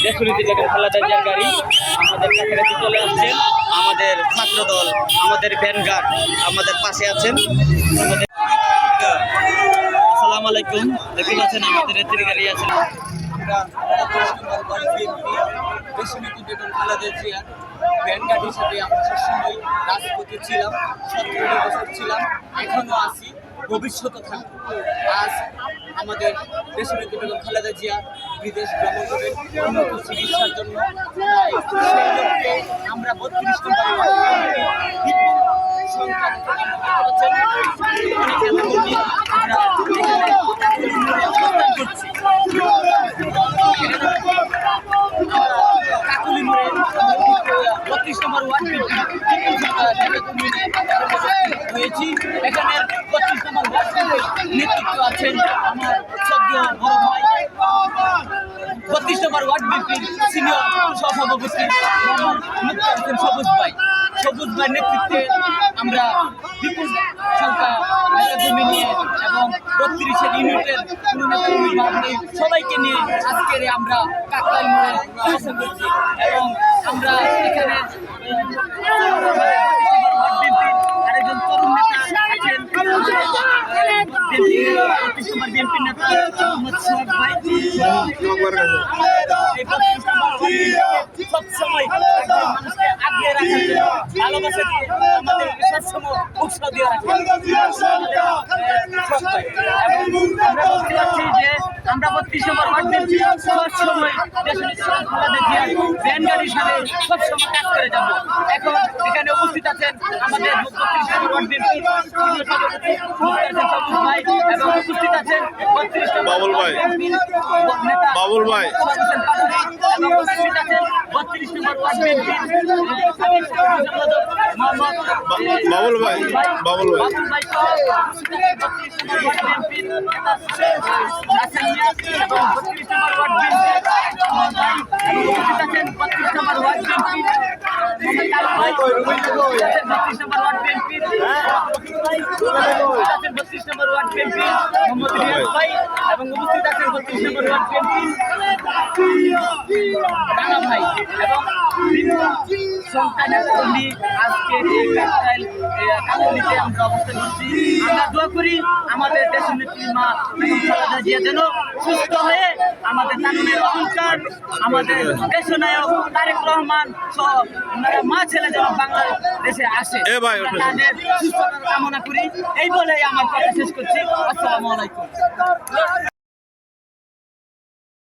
দেশনীতি বেগম খালেদা জিয়ার গাড়ি আমাদের কাছাকাছি চলে আসছেন। আমাদের ছাত্রদল, আমাদের ভ্যানগার্ড আমাদের পাশে আছেন। আসসালামু আলাইকুম, দেখতে পাচ্ছেন আমাদের নেত্রী গাড়ি আছেন। দেশনীতি বেগম খালেদা জিয়ার ভ্যানগার্ড হিসেবে আমরা সবসময় রাজপথে ছিলাম, 17 বছর ছিলাম, এখনও আছি, ভবিষ্যতে থাকবো। আজ আমাদের দেশনীতি বেগম খালেদা জিয়া বিদেশ ভ্রমণ করেন উন্নত চিকিৎসার জন্য। সেই লক্ষ্যে আমরা 32 নম্বর বিপুল সংখ্যা কাকুলি মোড়ে 32 নম্বর ওয়ার্ড হয়েছি। এখানে 32 নম্বর ওয়ার্ডের নেতৃত্ব আছেন আমার সদ্য বড় ভাই, 32 নম্বর ওয়ার্ড বিএনপির সিনিয়র সহসভাপতি মোহাম্মদ সবুজ ভাই। সবুজ ভাইয়ের নেতৃত্বে আমরা বিপুল সংখ্যা জমি নিয়ে এবং 32 ইউনিটের সবাইকে নিয়ে আজকের আমরা কাকরাইল মোড়ে অবস্থান করছি এবং আমরা এখানে আরেকজন তরুণ নেতা আছেন, বিএনপির নেতা মোহাম্মদ সোহাগ ভাই। সবসময় মানুষকে আগিয়ে রাখার জন্য ভালোবাসা দিয়ে আমাদের সবসময় উৎসাহ দিয়ে রাখেন। আমরা বলতে পারছি যে আমরা 32 নম্বর ওয়ার্ড সবসময় খালেদা জিয়ার ভ্যানগার্ড হিসাবে সবসময় কাজ করে যাব। এখন এখানে উপস্থিত আছেন আমাদের 32 নম্বর ওয়ার্ড সভাপতি সবুজ ভাই এবং উপস্থিত আছেন 32 নম্বর বাবুল ভাই, বাবুল ভাই এবং উপস্থিত আছেন 32 নম্বর ওয়ার্ড বাবুল ভাই, বাবুল ভাই এবং উপস্থিত আছেন 32 নম্বর ওয়ার্ড রানা ভাই এবং সংখ্যালঘু আজকে কাকরাইলে আমরা অবস্থান করছি। আমরা দোয়া করি আমাদের দেশের নেত্রী মা বেগম খালেদা জিয়া যেন সুস্থ হয়ে আমাদের তারুণের অহংকার, আমাদের দেশনায়ক তারেক রহমান সহ মা ছেলে যেন বাংলাদেশে আসে, তাদের সুস্থতা কামনা করি। এই বলেই আমার কথা শেষ করছি। আসসালামু আলাইকুম।